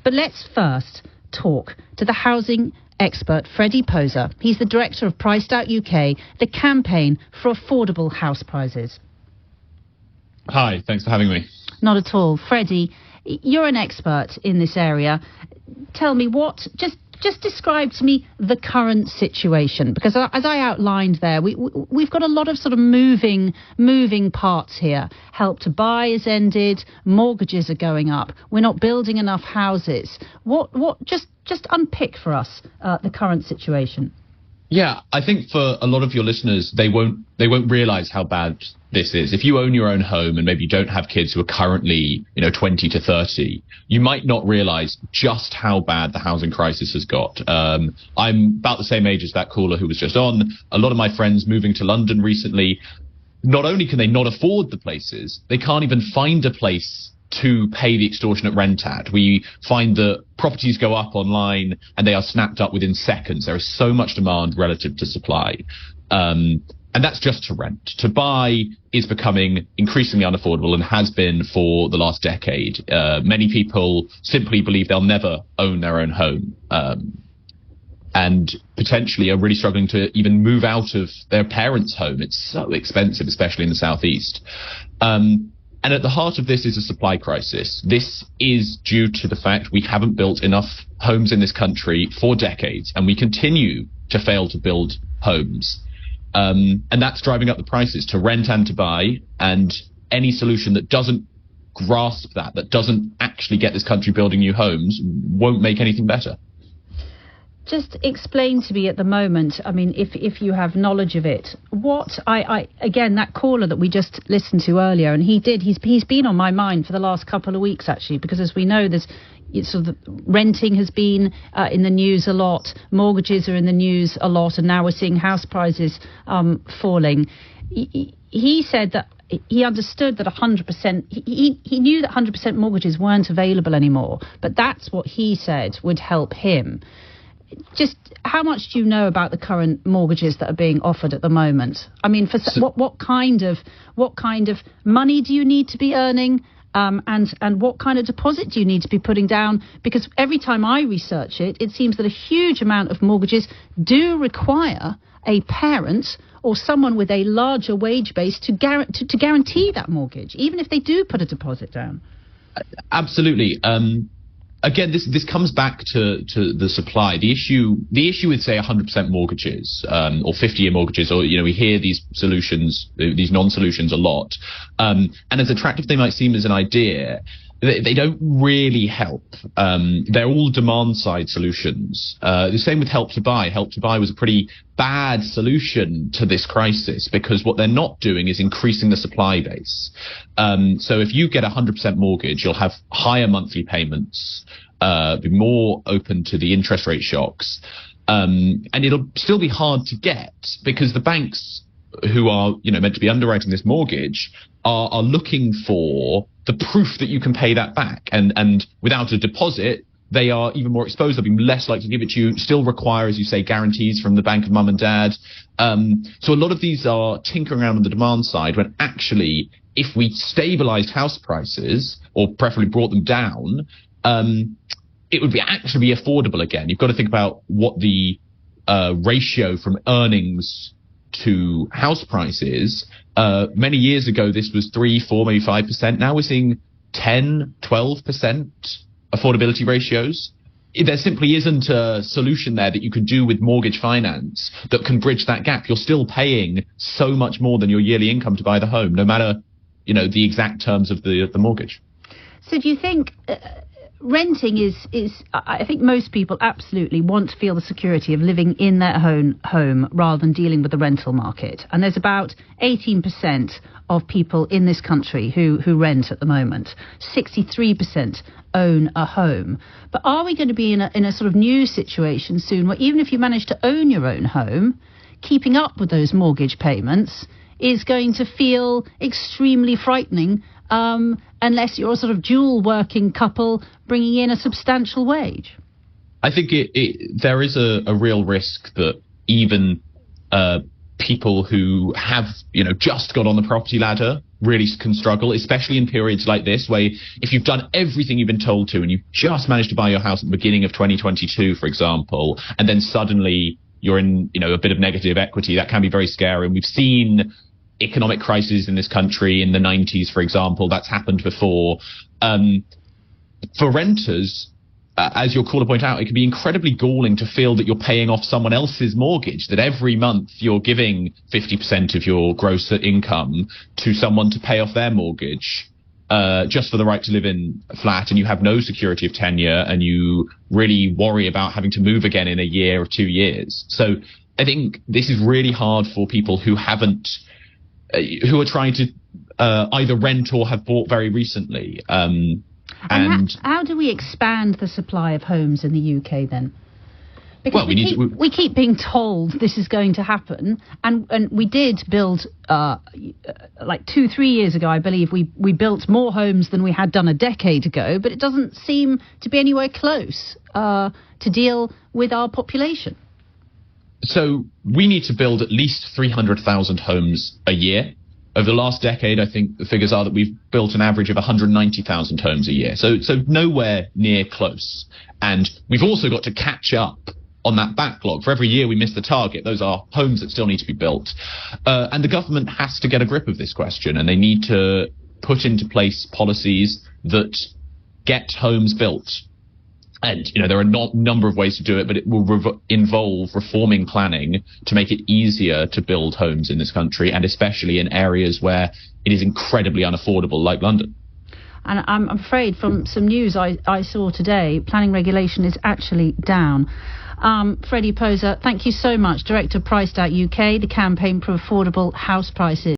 But let's first talk to the housing expert Freddie Poser. He's the director of PricedOut UK, the campaign for affordable house prices. Hi, thanks for having me. Not at all. Freddie, you're an expert in this area. Tell me just describe to me the current situation, because as I outlined there, we've got a lot of sort of moving parts here. Help to Buy has ended, mortgages are going up, we're not building enough houses. Just unpick for us the current situation. Yeah, I think for a lot of your listeners, they won't realise how bad this is. If you own your own home and maybe you don't have kids who are currently, 20 to 30, you might not realise just how bad the housing crisis has got. I'm about the same age as that caller who was just on. A lot of my friends moving to London recently, not only can they not afford the places, they can't even find a place to pay the extortionate rent at. We find that properties go up online and they are snapped up within seconds. There is so much demand relative to supply. And that's just to rent. To buy is becoming increasingly unaffordable and has been for the last decade. Many people simply believe they'll never own their own home. And potentially are really struggling to even move out of their parents' home. It's so expensive, especially in the southeast. And at the heart of this is a supply crisis. This is due to the fact we haven't built enough homes in this country for decades, and we continue to fail to build homes. And that's driving up the prices to rent and to buy, and any solution that doesn't grasp that doesn't actually get this country building new homes, won't make anything better. Just explain to me at the moment, I mean, if you have knowledge of it, again, that caller that we just listened to earlier, and he's been on my mind for the last couple of weeks, actually, because as we know, renting has been in the news a lot, mortgages are in the news a lot, and now we're seeing house prices falling. He said that he understood that 100%, he knew that 100% mortgages weren't available anymore, but that's what he said would help him. Just how much do you know about the current mortgages that are being offered at the moment? I mean, what kind of money do you need to be earning, and what kind of deposit do you need to be putting down? Because every time I research it, it seems that a huge amount of mortgages do require a parent or someone with a larger wage base to guarantee that mortgage, even if they do put a deposit down. Absolutely. Again, this comes back to the supply. The issue with, say, 100% mortgages or 50-year mortgages, or we hear these solutions, these non-solutions a lot. And as attractive they might seem as an idea, they don't really help. They're all demand-side solutions. The same with Help to Buy. Help to Buy was a pretty bad solution to this crisis because what they're not doing is increasing the supply base. So if you get a 100% mortgage, you'll have higher monthly payments, be more open to the interest rate shocks, and it'll still be hard to get because the banks who are meant to be underwriting this mortgage are looking for the proof that you can pay that back, and without a deposit they are even more exposed. They'll be less likely to give it to you, still require, as you say, guarantees from the bank of mum and dad. So a lot of these are tinkering around on the demand side when actually if we stabilized house prices or preferably brought them down, it would actually be affordable again. You've got to think about what the ratio from earnings to house prices. Many years ago, this was 3, 4, maybe 5%. Now we're seeing 10, 12% affordability ratios. There simply isn't a solution there that you could do with mortgage finance that can bridge that gap. You're still paying so much more than your yearly income to buy the home, no matter, the exact terms of the mortgage. So do you think renting is I think most people absolutely want to feel the security of living in their own home rather than dealing with the rental market. And there's about 18% of people in this country who rent at the moment. 63% own a home. But are we going to be in a sort of new situation soon where even if you manage to own your own home, keeping up with those mortgage payments is going to feel extremely frightening unless you're a sort of dual working couple bringing in a substantial wage? I think there is a real risk that even people who have, just got on the property ladder really can struggle, especially in periods like this, where if you've done everything you've been told to and you've just managed to buy your house at the beginning of 2022, for example, and then suddenly you're in, a bit of negative equity, that can be very scary. And we've seen economic crises in this country in the 90s, for example. That's happened before. For renters, as your caller pointed out, it can be incredibly galling to feel that you're paying off someone else's mortgage, that every month you're giving 50% of your gross income to someone to pay off their mortgage, just for the right to live in a flat, and you have no security of tenure, and you really worry about having to move again in a year or 2 years. So I think this is really hard for people who who are trying to either rent or have bought very recently. And how do we expand the supply of homes in the UK then? Because we keep being told this is going to happen, and we did build, like 2-3 years ago, I believe, we built more homes than we had done a decade ago, but it doesn't seem to be anywhere close to deal with our population. So we need to build at least 300,000 homes a year. Over the last decade, I think the figures are that we've built an average of 190,000 homes a year. So nowhere near close. And we've also got to catch up on that backlog. For every year we miss the target, those are homes that still need to be built. And the government has to get a grip of this question, and they need to put into place policies that get homes built. And, there are a number of ways to do it, but it will involve reforming planning to make it easier to build homes in this country, and especially in areas where it is incredibly unaffordable, like London. And I'm afraid from some news I saw today, planning regulation is actually down. Freddie Poser, thank you so much. Director of PricedOut UK, the campaign for affordable house prices.